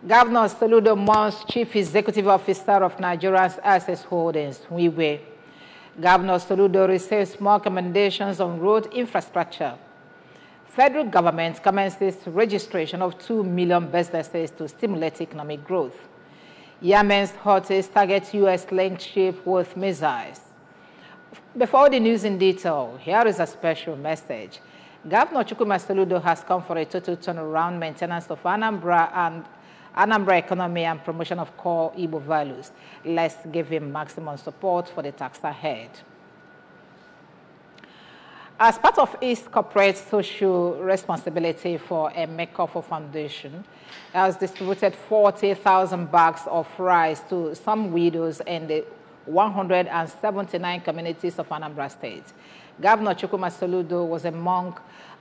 Governor Soludo Mons, Chief Executive Officer of Nigeria's Access Holdings, WIWE. Governor Soludo receives more recommendations on road infrastructure. Federal government commences registration of 2 million businesses to stimulate economic growth. Yemen's Houthis target U.S.-linked ship with missiles. Before the news in detail, here is a special message. Governor Chukwuma Soludo has come for a total turnaround maintenance of Anambra economy and promotion of core Igbo values. Let's give him maximum support for the task ahead. As part of its corporate social responsibility for Emeka Foundation, has distributed 40,000 bags of rice to some widows in the 179 communities of Anambra State. Governor Chukwuma Soludo was among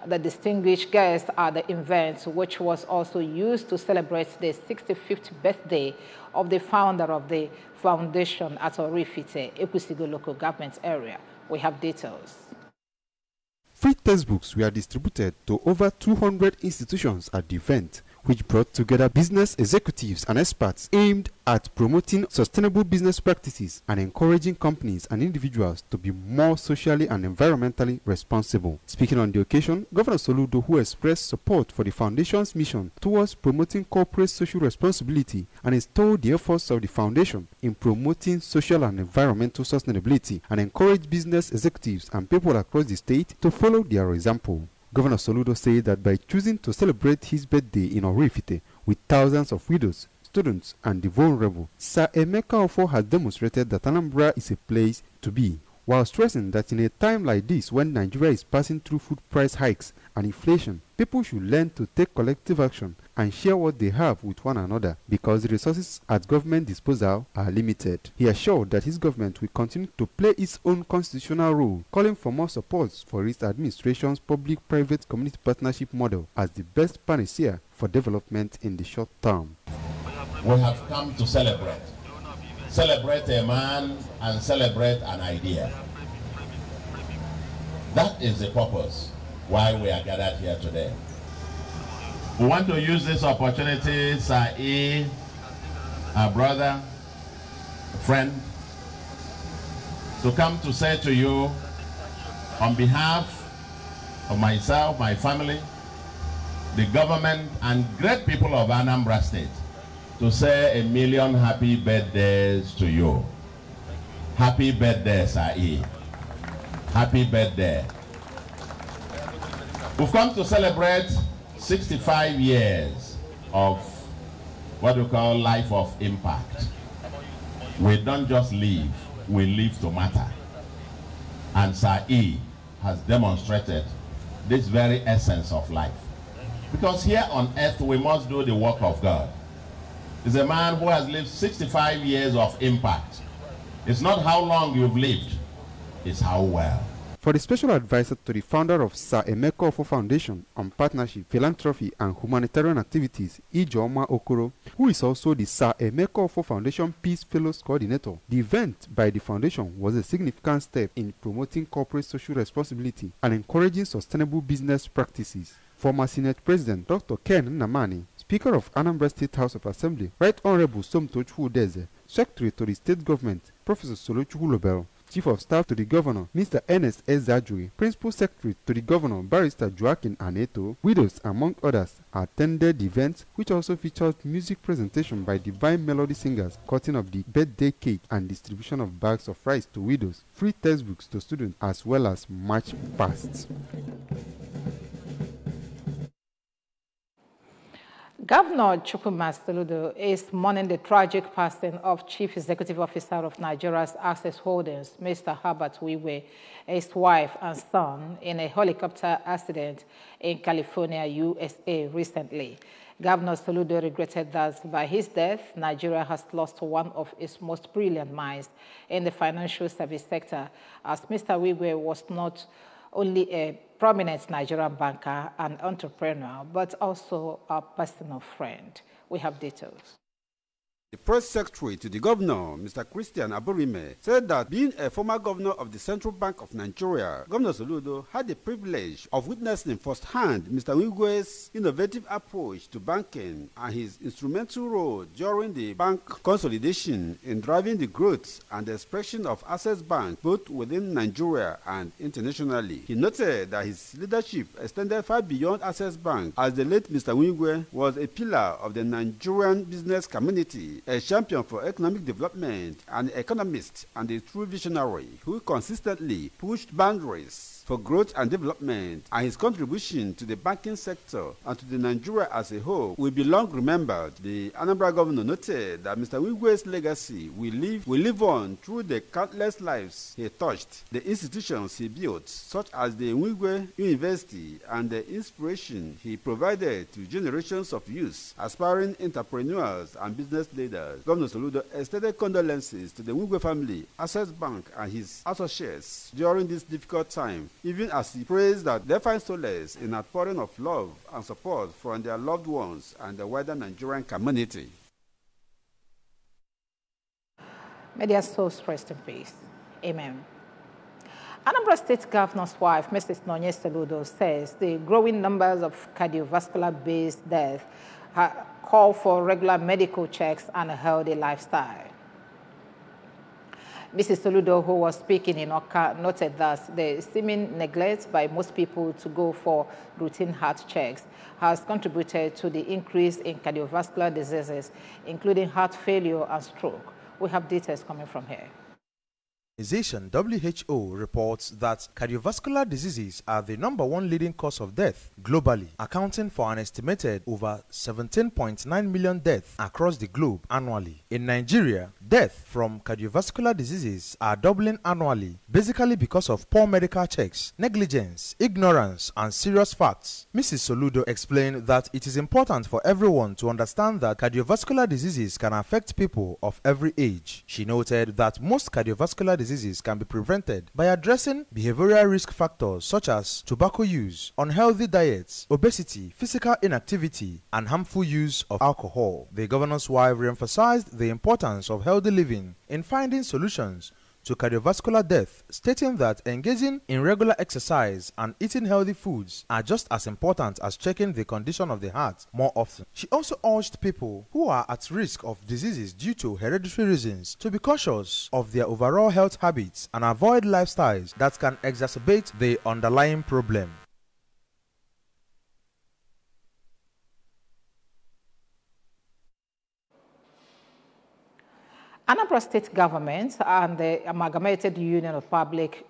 the distinguished guests at the event, which was also used to celebrate the 65th birthday of the founder of the foundation at Orifite, Ekwusigo local government area. We have details. Free textbooks were distributed to over 200 institutions at the event, which brought together business executives and experts aimed at promoting sustainable business practices and encouraging companies and individuals to be more socially and environmentally responsible. Speaking on the occasion, Governor Soludo, who expressed support for the foundation's mission towards promoting corporate social responsibility and extolled the efforts of the foundation in promoting social and environmental sustainability, and encouraged business executives and people across the state to follow their example. Governor Soludo said that by choosing to celebrate his birthday in Orifite with thousands of widows, students, and the vulnerable, Sir Emeka Offor has demonstrated that Anambra is a place to be, while stressing that in a time like this, when Nigeria is passing through food price hikes and inflation, people should learn to take collective action and share what they have with one another, because the resources at government disposal are limited. He assured that his government will continue to play its own constitutional role, calling for more support for its administration's public-private community partnership model as the best panacea for development in the short term. We have come to celebrate. Celebrate a man and celebrate an idea. That is the purpose why we are gathered here today. We want to use this opportunity, Sir E, our brother, a friend, to come to say to you, on behalf of myself, my family, the government, and great people of Anambra State, to say a million happy birthdays to you. Happy birthday, Sir E. Happy birthday. We've come to celebrate 65 years of what we call life of impact. We don't just live, we live to matter. And Sir E has demonstrated this very essence of life. Because here on earth we must do the work of God. He's a man who has lived 65 years of impact. It's not how long you've lived, it's how well. For the special advisor to the founder of Sir Emeka Offor Foundation on partnership, philanthropy, and humanitarian activities, Ijeoma Okoro, who is also the Sir Emeka Offor Foundation Peace Fellows Coordinator, the event by the foundation was a significant step in promoting corporate social responsibility and encouraging sustainable business practices. Former Senate President Dr. Ken Nnamani, Speaker of Anambra State House of Assembly, Right Honorable Somtochukwu Udeze, Secretary to the State Government, Professor Solochukwu Lobel, Chief of Staff to the Governor, Mr. Ernest Ezajui, Principal Secretary to the Governor, Barrister Joaquin Aneto, widows, among others, attended the event, which also featured music presentation by Divine Melody Singers, cutting of the birthday cake, and distribution of bags of rice to widows, free textbooks to students, as well as march pasts. Governor Chukwuma Soludo is mourning the tragic passing of Chief Executive Officer of Nigeria's Access Holdings, Mr. Herbert Wiwe, his wife and son, in a helicopter accident in California, USA recently. Governor Soludo regretted that by his death, Nigeria has lost one of its most brilliant minds in the financial service sector, as Mr. Wiwe was not only a prominent Nigerian banker and entrepreneur, but also a personal friend. We have details. The press secretary to the governor, Mr. Christian Aborime, said that being a former governor of the Central Bank of Nigeria, Governor Soludo had the privilege of witnessing firsthand Mr. Nwigwe's innovative approach to banking and his instrumental role during the bank consolidation in driving the growth and the expansion of Access Bank both within Nigeria and internationally. He noted that his leadership extended far beyond Access Bank, as the late Mr. Nwigwe was a pillar of the Nigerian business community, a champion for economic development, an economist and a true visionary who consistently pushed boundaries for growth and development, and his contribution to the banking sector and to the Nigeria as a whole will be long remembered. The Anambra governor noted that Mr. Nwigwe's legacy will live on through the countless lives he touched, the institutions he built, such as the Nwigwe University, and the inspiration he provided to generations of youth, aspiring entrepreneurs and business leaders. Governor Soludo extended condolences to the Nwigwe family, Access Bank, and his associates during this difficult time, even as he prays that they find solace in outpouring of love and support from their loved ones and the wider Nigerian community. May their souls rest in peace. Amen. Anambra State Governor's wife, Mrs. Nonye Soludo, says the growing numbers of cardiovascular-based deaths call for regular medical checks and a healthy lifestyle. Mrs. Soludo, who was speaking in Oka, noted that the seeming neglect by most people to go for routine heart checks has contributed to the increase in cardiovascular diseases, including heart failure and stroke. We have details coming from here. Organization WHO reports that cardiovascular diseases are the #1 leading cause of death globally, accounting for an estimated over 17.9 million deaths across the globe annually. In Nigeria, deaths from cardiovascular diseases are doubling annually, basically because of poor medical checks, negligence, ignorance, and serious facts. Mrs. Soludo explained that it is important for everyone to understand that cardiovascular diseases can affect people of every age. She noted that most cardiovascular diseases can be prevented by addressing behavioral risk factors such as tobacco use, unhealthy diets, obesity, physical inactivity, and harmful use of alcohol. The governor's wife re-emphasized the importance of healthy living in finding solutions to cardiovascular death, stating that engaging in regular exercise and eating healthy foods are just as important as checking the condition of the heart more often. She also urged people who are at risk of diseases due to hereditary reasons to be cautious of their overall health habits and avoid lifestyles that can exacerbate the underlying problem. Anambra State Government and the Amalgamated Union of Public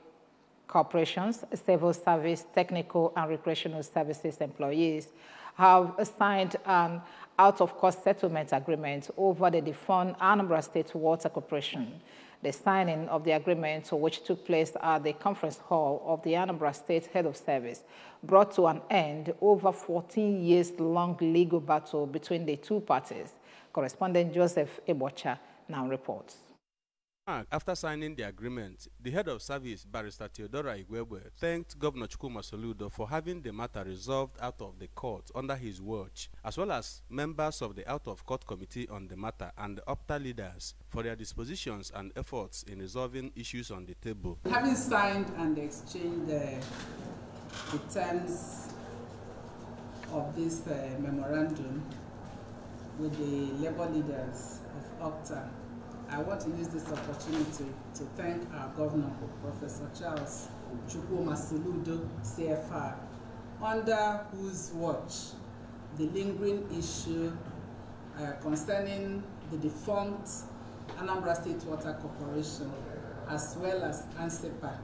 Corporations, Civil Service, Technical and Recreational Services employees have signed an out-of-court settlement agreement over the defunct Anambra State Water Corporation. The signing of the agreement, which took place at the conference hall of the Anambra State Head of Service, brought to an end over 14 years-long legal battle between the two parties. Correspondent Joseph Ebocha now reports. After signing the agreement, the head of service, Barrister Theodora Igwebwe, thanked Governor Chukwuma Soludo for having the matter resolved out of the court under his watch, as well as members of the out-of-court committee on the matter and the OPTA leaders for their dispositions and efforts in resolving issues on the table. Having signed and exchanged the terms of this memorandum with the labor leaders of OPTA, I want to use this opportunity to thank our governor, Professor Charles Chukwuma Soludo, CFR, under whose watch the lingering issue concerning the defunct Anambra State Water Corporation, as well as ANSEPA,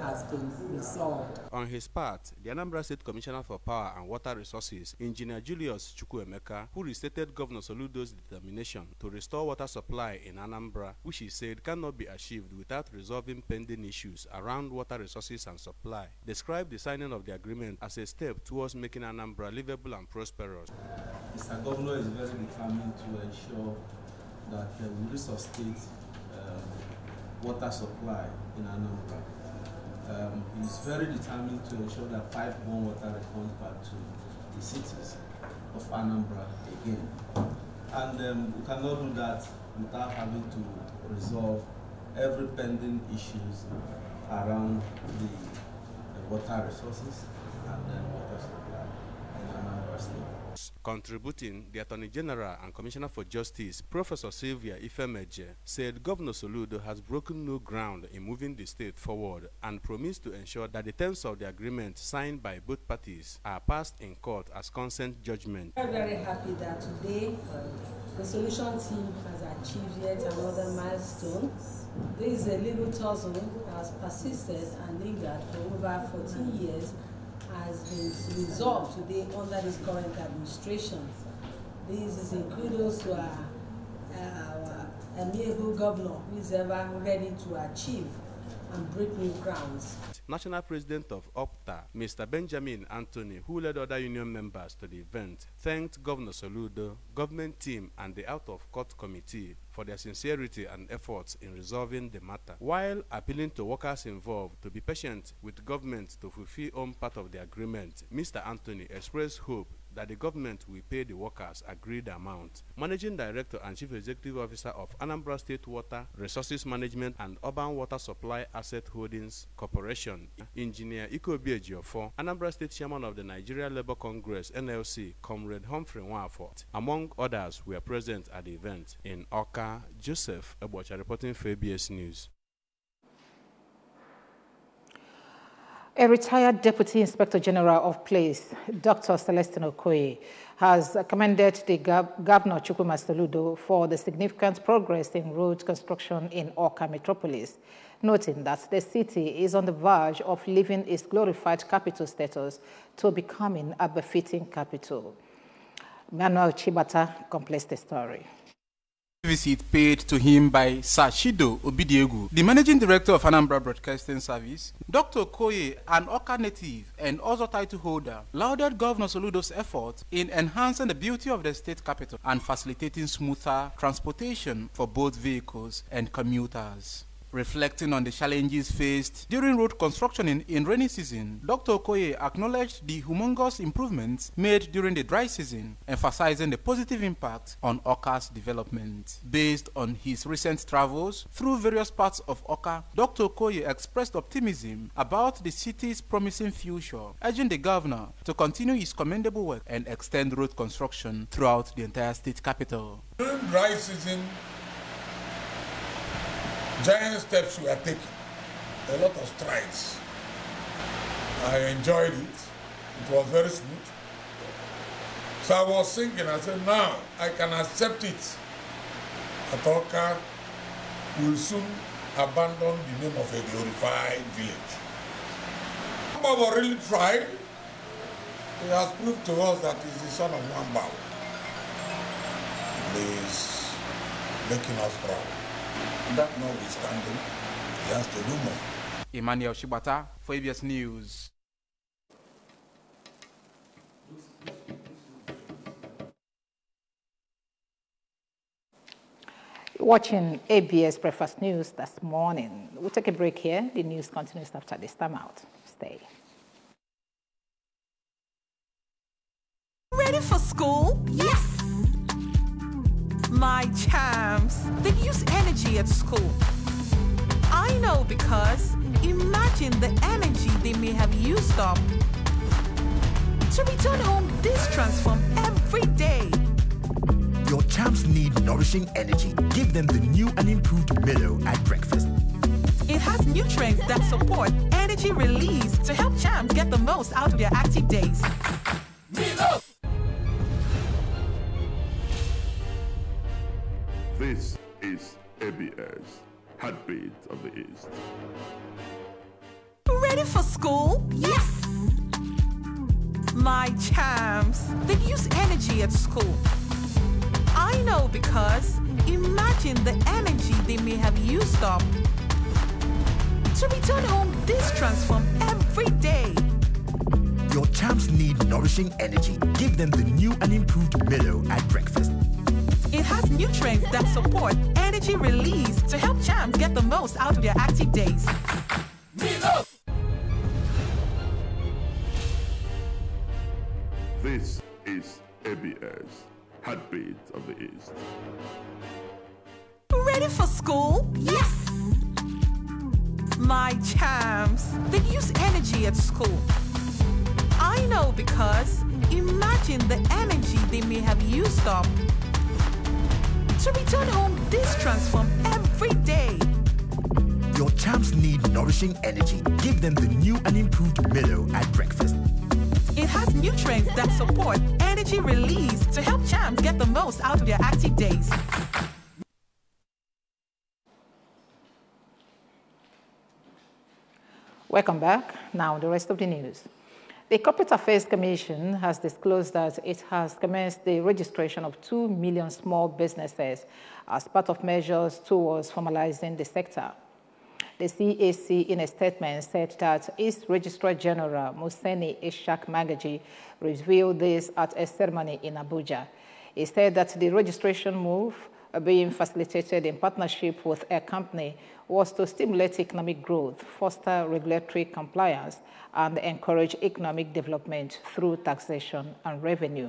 has been resolved. On his part, the Anambra State Commissioner for Power and Water Resources, Engineer Julius Chukwuemeka, who restated Governor Soludo's determination to restore water supply in Anambra, which he said cannot be achieved without resolving pending issues around water resources and supply, described the signing of the agreement as a step towards making Anambra livable and prosperous. Mr. Governor is very determined to ensure that we resuscitate water supply in Anambra. He's very determined to ensure that pipe-borne water returns back to the cities of Anambra again. And we cannot do that without having to resolve every pending issues around the water resources and water supply in Anambra State. Contributing, the Attorney General and Commissioner for Justice, Professor Sylvia Ifemeje, said Governor Soludo has broken new ground in moving the state forward and promised to ensure that the terms of the agreement signed by both parties are passed in court as consent judgment. We are very happy that today the solution team has achieved yet another milestone. This is a legal tussle that has persisted and lingered for over 14 years. Has been resolved today under this current administration. This is a kudos to our amiable governor who is ever ready to achieve and break new grounds. National President of OPTA, Mr. Benjamin Anthony, who led other union members to the event, thanked Governor Soludo, government team, and the out-of-court committee for their sincerity and efforts in resolving the matter, while appealing to workers involved to be patient with government to fulfill own part of the agreement. Mr. Anthony expressed hope that the government will pay the workers agreed amount. Managing Director and Chief Executive Officer of Anambra State Water, Resources Management and Urban Water Supply Asset Holdings Corporation, Engineer Ikobi Ejiofor, Anambra State Chairman of the Nigeria Labour Congress, NLC, Comrade Humphrey Nwafọ, among others, were present at the event. In Awka, Joseph Ebocha reporting for ABS News. A retired Deputy Inspector General of Police, Dr. Celestine Okoye, has commended the Governor Chukwuma Soludo for the significant progress in road construction in Awka metropolis, noting that the city is on the verge of leaving its glorified capital status to becoming a befitting capital. Manuel Chibata completes the story. Visit paid to him by Sir Chido Obidiegu, the Managing Director of Anambra Broadcasting Service. Dr. Okoye, an Awka native and also title holder, lauded Governor Soludo's effort in enhancing the beauty of the state capital and facilitating smoother transportation for both vehicles and commuters. Reflecting on the challenges faced during road construction in rainy season, Dr. Okoye acknowledged the humongous improvements made during the dry season, emphasizing the positive impact on Awka's development. Based on his recent travels through various parts of Awka, Dr. Okoye expressed optimism about the city's promising future, urging the governor to continue his commendable work and extend road construction throughout the entire state capital. During dry season, giant steps were taken, a lot of strides. I enjoyed it. It was very smooth. So I was thinking, I said, now I can accept it. Awka will soon abandon the name of a glorified village. Nwambao really tried. He has proved to us that he's the son of Nwambao. He is making us proud. That notwithstanding, he has to do more. Emmanuel Shibata for ABS News. Watching ABS Breakfast News this morning. We'll take a break here. The news continues after this time out. Stay. Ready for school? Yes! My champs, they use energy at school. I know because imagine the energy they may have used up to return home this transform every day. Your champs need nourishing energy. Give them the new and improved Milo at breakfast. It has nutrients that support energy release to help champs get the most out of their active days. Milo! This is ABS, Heartbeat of the East. Ready for school? Yes! My champs, they use energy at school. I know because imagine the energy they may have used up to return home this transform every day. Your champs need nourishing energy. Give them the new and improved Milo at breakfast. It has nutrients that support energy release to help champs get the most out of their active days. Milo! This is ABS, heartbeat of the East. Ready for school? Yes! My champs, they use energy at school. I know because imagine the energy they may have used up to return home this transform every day. Your champs need nourishing energy. Give them the new and improved Milo at breakfast. It has nutrients that support energy release to help champs get the most out of their active days. Welcome back. Now, the rest of the news. The Corporate Affairs Commission has disclosed that it has commenced the registration of 2 million small businesses as part of measures towards formalizing the sector. The CAC, in a statement, said that its Registrar General, Museni Ishak Magaji, revealed this at a ceremony in Abuja. He said that the registration move, being facilitated in partnership with a company, was to stimulate economic growth, foster regulatory compliance, and encourage economic development through taxation and revenue.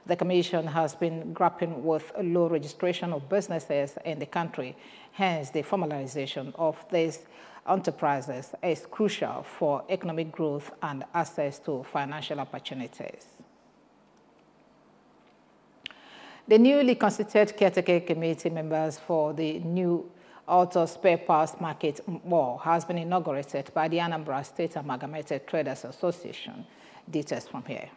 The Commission has been grappling with a low registration of businesses in the country. Hence, the formalization of these enterprises is crucial for economic growth and access to financial opportunities. The newly constituted caretaker committee members for the new auto spare parts market mall has been inaugurated by the Anambra State Amalgamated Traders Association. Details from here.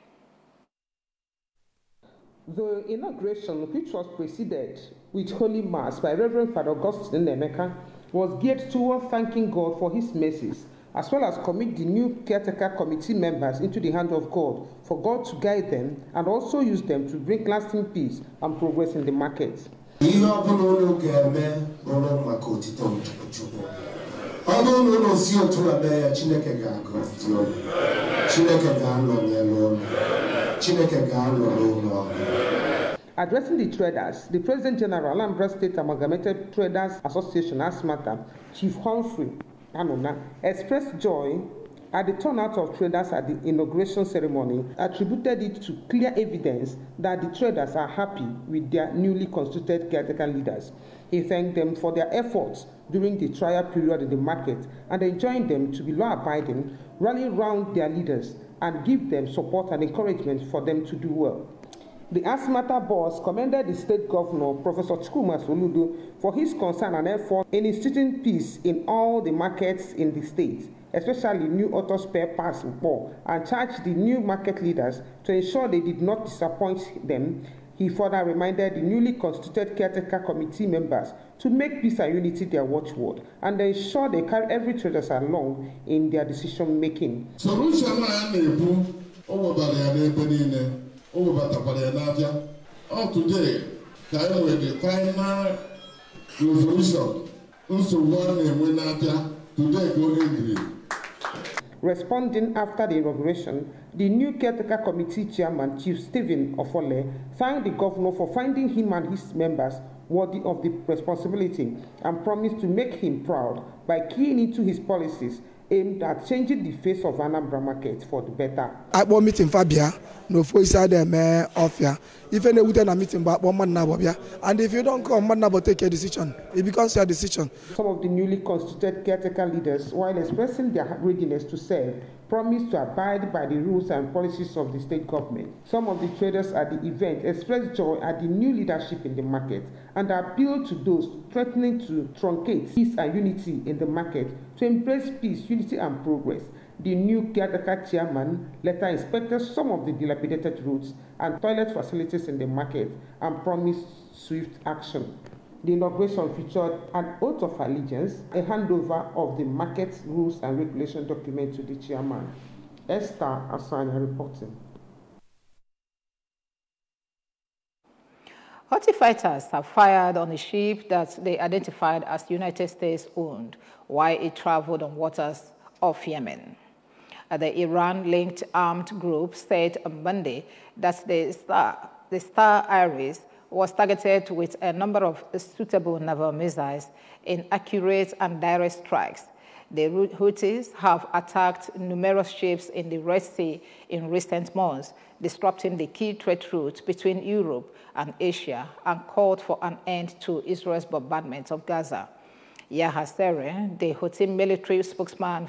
The inauguration, which was preceded with Holy Mass by Reverend Father Augustine Nemeka, was geared toward thanking God for his mercies, as well as commit the new caretaker committee members into the hand of God, for God to guide them and also use them to bring lasting peace and progress in the market. Addressing the traders, the President General, Anambra State Amalgamated Traders Association, ASMATA, Chief Humphrey Anona, expressed joy at the turnout of traders at the inauguration ceremony, attributed it to clear evidence that the traders are happy with their newly constituted caretaker leaders. He thanked them for their efforts during the trial period in the market and enjoined them to be law-abiding, rally around their leaders, and give them support and encouragement for them to do well. The ASMATA boss commended the state governor, Professor Chukwuma Soludo, for his concern and effort in instituting peace in all the markets in the state, especially new auto spare parts and charged the new market leaders to ensure they did not disappoint them. He further reminded the newly constituted caretaker committee members to make peace and unity their watchword and ensure they carry every trader along in their decision making. Oh, today, the final resolution, today go angry. Responding after the inauguration, the new caretaker committee chairman, Chief Stephen Ofole, thanked the governor for finding him and his members worthy of the responsibility and promised to make him proud by keying into his policies aimed at changing the face of Anambra market for the better. At one meeting, Fabia, no voice at the mayor of ya. If any would a meeting about 1 month now, and if you don't come, man, about take a decision, it becomes your decision. Some of the newly constituted caretaker leaders, while expressing their readiness to serve, promised to abide by the rules and policies of the state government. Some of the traders at the event expressed joy at the new leadership in the market and appealed to those threatening to truncate peace and unity in the market to embrace peace, unity, and progress. The new caretaker chairman later inspected some of the dilapidated roads and toilet facilities in the market and promised swift action. The inauguration featured an oath of allegiance, a handover of the market rules and regulation document to the chairman. Esther Asanya reporting. Houthi fighters have fired on a ship that they identified as United States owned while it traveled on waters of Yemen. The Iran-linked armed group said on Monday that the Star Iris was targeted with a number of suitable naval missiles in accurate and direct strikes. The Houthis have attacked numerous ships in the Red Sea in recent months, disrupting the key trade route between Europe and Asia, and called for an end to Israel's bombardment of Gaza. Yahya Saree, the Houthi military spokesman,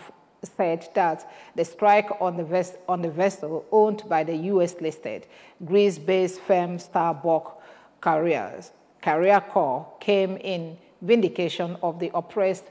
said that the strike on the vessel owned by the U.S.-listed Greece-based firm Starbuck Carrier Corps came in vindication of the oppressed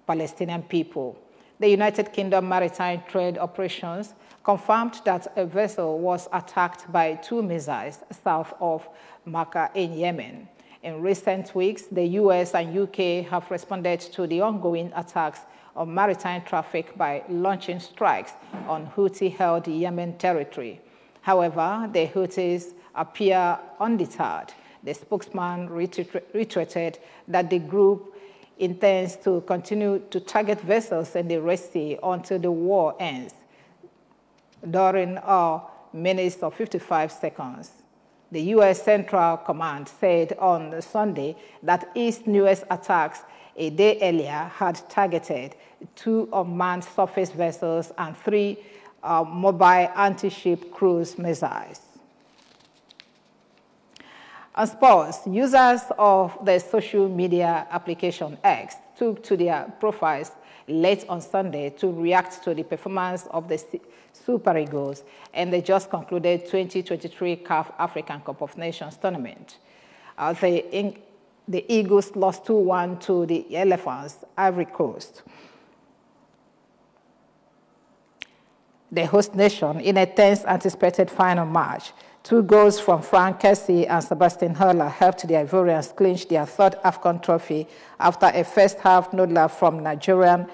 Palestinian people. The United Kingdom Maritime Trade Operations confirmed that a vessel was attacked by 2 missiles south of Makkah in Yemen. In recent weeks, the U.S. and U.K. have responded to the ongoing attacks on maritime traffic by launching strikes on Houthi-held Yemen territory. However, the Houthis appear undeterred. The spokesman reiterated that the group intends to continue to target vessels in the Red Sea until the war ends. During a minute of 55 seconds, the U.S. Central Command said on Sunday that its newest attacks a day earlier had targeted 2 unmanned surface vessels and 3 mobile anti-ship cruise missiles. On sports, users of the social media application X took to their profiles late on Sunday to react to the performance of the Super Eagles and the just concluded 2023 CAF African Cup of Nations tournament. The Eagles lost 2-1 to the Elephants, Ivory Coast, the host nation, in a tense anticipated final match. 2 goals from Frank Kessie and Sebastian Hurler helped the Ivorians clinch their 3rd AFCON trophy after a first-half noodler from Nigerian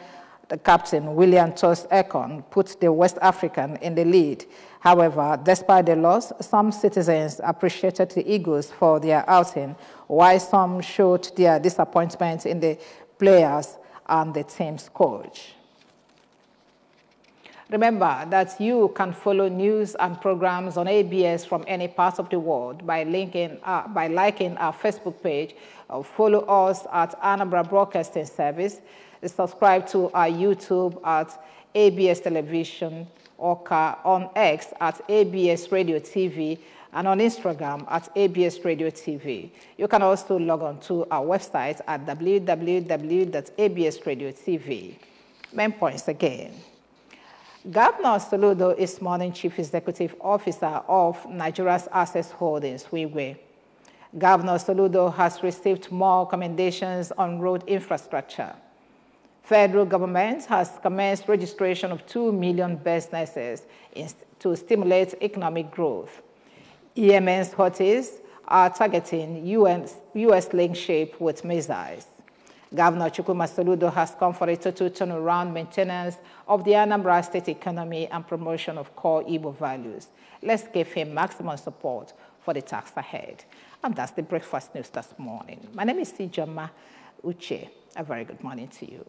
captain William Tos Ekong put the West African in the lead. However, despite the loss, some citizens appreciated the Eagles for their outing, while some showed their disappointment in the players and the team's coach. Remember that you can follow news and programs on ABS from any part of the world by liking our Facebook page, or follow us at Anambra Broadcasting Service, subscribe to our YouTube at ABS Television, or on X at ABS Radio TV, and on Instagram at ABS Radio TV. You can also log on to our website at www.absradiotv. Main points again. Governor Soludo is morning Chief Executive Officer of Nigeria's Access Holdings, Wigwe. Governor Soludo has received more commendations on road infrastructure. Federal government has commenced registration of 2 million businesses to stimulate economic growth. Yemen's Houthis are targeting US-linked ship with missiles. Governor Chukwuma Soludo has come for a total turnaround maintenance of the Anambra State economy and promotion of core Igbo values. Let's give him maximum support for the task ahead. And that's the breakfast news this morning. My name is Sijoma Uche. A very good morning to you.